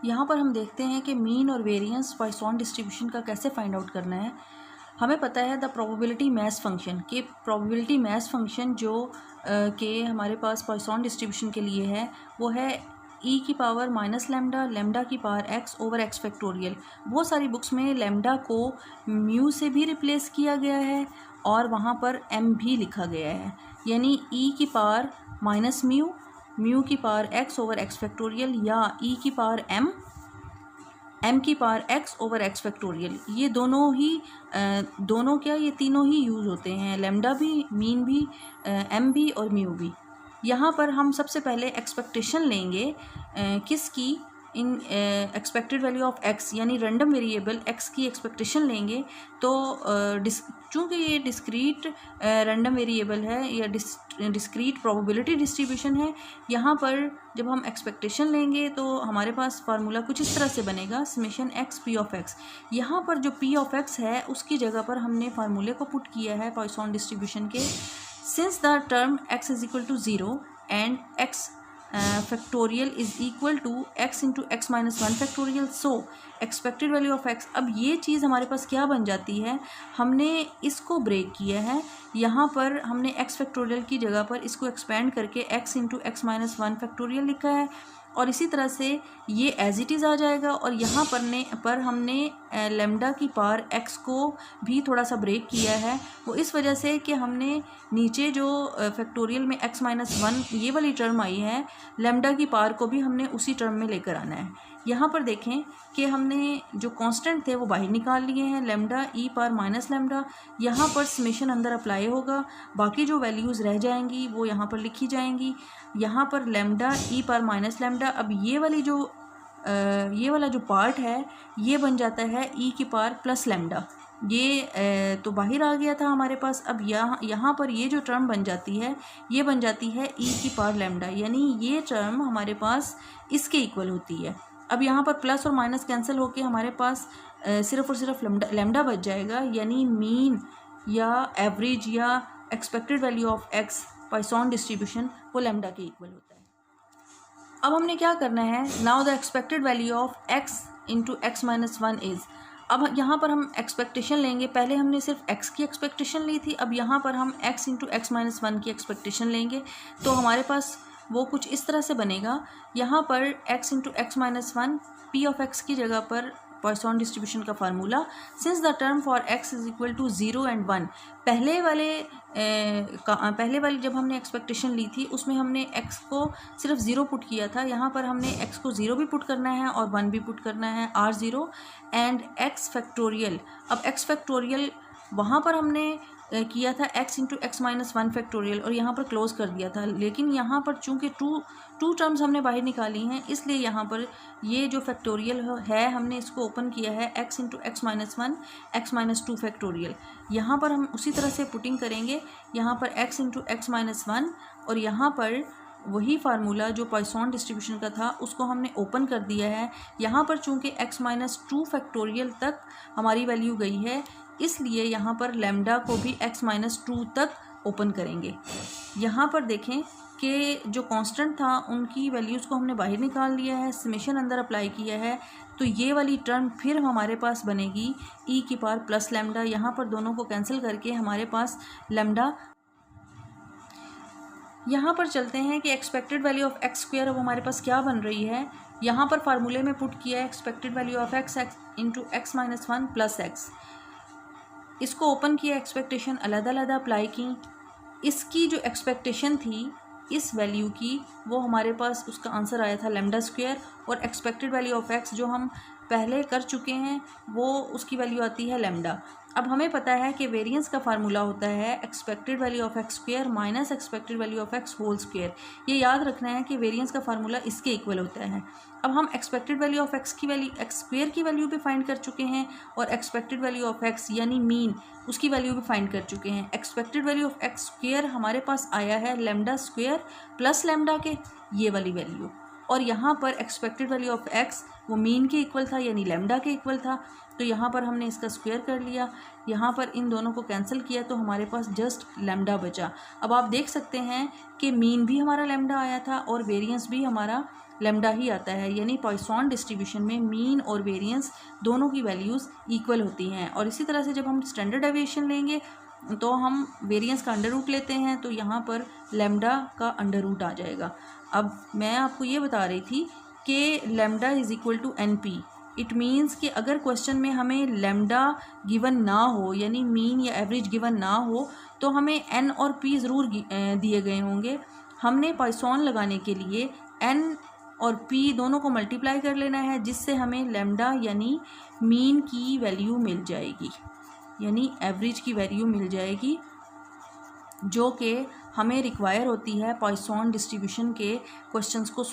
यहाँ पर हम देखते हैं कि मीन और वेरिएंस पॉइसन डिस्ट्रीब्यूशन का कैसे फाइंड आउट करना है। हमें पता है द प्रोबेबिलिटी मास फंक्शन के प्रोबेबिलिटी मास फंक्शन जो के हमारे पास पॉइसन डिस्ट्रीब्यूशन के लिए है वो है e की पावर माइनस लेमडा लेमडा की power x over x factorial. बहुत सारी बुक्स में लेमडा को म्यू से भी रिप्लेस किया गया है और वहाँ पर m भी लिखा गया है, यानी e की पावर माइनस म्यू की power x over x factorial या e की पावर m की power x over x factorial. ये ये तीनों ही यूज़ होते हैं, लेमडा भी, मीन भी, m भी और म्यू भी। यहाँ पर हम सबसे पहले एक्सपेक्टेशन लेंगे किसकी, इन एक्सपेक्टेड वैल्यू ऑफ x यानी रैंडम वेरिएबल x की एक्सपेक्टेशन लेंगे। तो चूँकि ये डिस्क्रीट रैंडम वेरिएबल है या डिस्क्रीट प्रोबेबिलिटी डिस्ट्रीब्यूशन है, यहाँ पर जब हम एक्सपेक्टेशन लेंगे तो हमारे पास फार्मूला कुछ इस तरह से बनेगा, summation x p of x। यहाँ पर जो p ऑफ x है उसकी जगह पर हमने फार्मूले को पुट किया है पॉइसन डिस्ट्रीब्यूशन के। Since the term x is equal to 0 and x factorial is equal to x into x minus 1 factorial, so expected value of x। अब ये चीज़ हमारे पास क्या बन जाती है, हमने इसको ब्रेक किया है, यहाँ पर हमने x फैक्टोरियल की जगह पर इसको एक्सपेंड करके x into x minus 1 factorial लिखा है और इसी तरह से ये एज इट इज़ आ जाएगा। और यहाँ पर हमने लेमडा की पावर x को भी थोड़ा सा ब्रेक किया है, वो इस वजह से कि हमने नीचे जो फैक्टोरियल में x माइनस 1 ये वाली टर्म आई है, लेमडा की पावर को भी हमने उसी टर्म में लेकर आना है। यहाँ पर देखें कि हमने जो कांस्टेंट थे वो बाहर निकाल लिए हैं, lambda e power minus lambda. यहाँ पर समेशन अंदर अप्लाई होगा, बाकी जो वैल्यूज़ रह जाएंगी वो यहाँ पर लिखी जाएंगी। यहाँ पर lambda e power minus lambda, अब ये वाला जो पार्ट है ये बन जाता है e की पावर प्लस लेमडा। ये तो बाहर आ गया था हमारे पास। अब यहाँ पर ये जो टर्म बन जाती है ये बन जाती है e की पावर लेमडा, यानी ये टर्म हमारे पास इसके इक्वल होती है। अब यहाँ पर प्लस और माइनस कैंसिल होके हमारे पास सिर्फ और सिर्फ लेमडा बच जाएगा, यानी मीन या एवरेज या expected value of x Poisson distribution वो लेमडा के इक्वल होता है। अब हमने क्या करना है, now the expected value of x into x minus 1 is. अब यहाँ पर हम एक्सपेक्टेशन लेंगे, पहले हमने सिर्फ x की एक्सपेक्टेशन ली थी, अब यहाँ पर हम x इंटू x माइनस 1 की एक्सपेक्टेशन लेंगे तो हमारे पास वो कुछ इस तरह से बनेगा। यहाँ पर x into x minus 1 p of x की जगह पर पॉइसन डिस्ट्रीब्यूशन का formula, since the term for x is equal to 0 and 1। पहले वाली जब हमने एक्सपेक्टेशन ली थी उसमें हमने x को सिर्फ 0 पुट किया था, यहाँ पर हमने x को 0 भी पुट करना है और 1 भी पुट करना है, r0 एंड x फैक्टोरियल। अब x फैक्टोरियल वहाँ पर हमने किया था x into x minus 1 factorial और यहाँ पर क्लोज कर दिया था, लेकिन यहाँ पर चूँकि टू टर्म्स हमने बाहर निकाली हैं इसलिए यहाँ पर ये जो फैक्टोरियल है हमने इसको ओपन किया है x into x minus 1 x minus 2 factorial. यहाँ पर हम उसी तरह से पुटिंग करेंगे, यहाँ पर x इंटू x माइनस 1 और यहाँ पर वही फार्मूला जो पॉइसन डिस्ट्रीब्यूशन का था उसको हमने ओपन कर दिया है। यहाँ पर चूँकि x माइनस 2 फैक्टोरियल तक हमारी वैल्यू गई है इसलिए यहाँ पर लेमडा को भी x माइनस 2 तक ओपन करेंगे। यहाँ पर देखें कि जो कांस्टेंट था उनकी वैल्यूज़ को हमने बाहर निकाल लिया है, समेशन अंदर अप्लाई किया है, तो ये वाली टर्म फिर हमारे पास बनेगी e की पावर प्लस लेमडा। यहाँ पर दोनों को कैंसिल करके हमारे पास लेमडा। यहाँ पर चलते हैं कि expected value of x square अब हमारे पास क्या बन रही है। यहाँ पर फार्मूले में पुट किया है expected value of x into x minus 1 plus x। इसको ओपन किया, एक्सपेक्टेशन अलग अप्लाई की, इसकी जो एक्सपेक्टेशन थी इस वैल्यू की वो हमारे पास उसका आंसर आया था लेमडा स्क्वायर, और एक्सपेक्टेड वैल्यू ऑफ x जो हम पहले कर चुके हैं वो उसकी वैल्यू आती है लेमडा। अब हमें पता है कि वेरिएंस का फार्मूला होता है expected value of x square minus expected value of x whole square. ये याद रखना है कि वेरिएंस का फार्मूला इसके इक्वल होता है। अब हम expected value of x square की वैल्यू भी फाइंड कर चुके हैं और एक्सपेक्टेड वैल्यू ऑफ x यानी मीन उसकी वैल्यू भी फाइंड कर चुके हैं। Expected value of x square हमारे पास आया है लेमडा स्क्वायर प्लस लेमडा के ये वाली वैल्यू, और यहाँ पर एक्सपेक्टेड वैल्यू ऑफ x वो मीन के इक्वल था यानी लेमडा के इक्वल था। तो यहाँ पर हमने इसका स्क्वायर कर लिया, यहाँ पर इन दोनों को कैंसिल किया तो हमारे पास जस्ट लेमडा बचा। अब आप देख सकते हैं कि मीन भी हमारा लेमडा आया था और वेरिएंस भी हमारा लेमडा ही आता है, यानी पॉइसन डिस्ट्रीब्यूशन में मीन और वेरिएंस दोनों की वैल्यूज़ इक्वल होती हैं। और इसी तरह से जब हम स्टैंडर्ड डेविएशन लेंगे तो हम वेरिएंस का अंडर रूट लेते हैं, तो यहाँ पर लेमडा का अंडर रूट आ जाएगा। अब मैं आपको ये बता रही थी कि lambda is equal to n p. It means कि अगर क्वेश्चन में हमें लेमडा गिवन ना हो, यानी मीन या एवरेज गिवन ना हो, तो हमें एन और पी ज़रूर दिए गए होंगे। हमने पॉइसन लगाने के लिए एन और पी दोनों को मल्टीप्लाई कर लेना है, जिससे हमें लेमडा यानी मीन की वैल्यू मिल जाएगी, यानी एवरेज की वैल्यू मिल जाएगी, जो कि हमें रिक्वायर होती है पॉइसन डिस्ट्रीब्यूशन के क्वेश्चंस को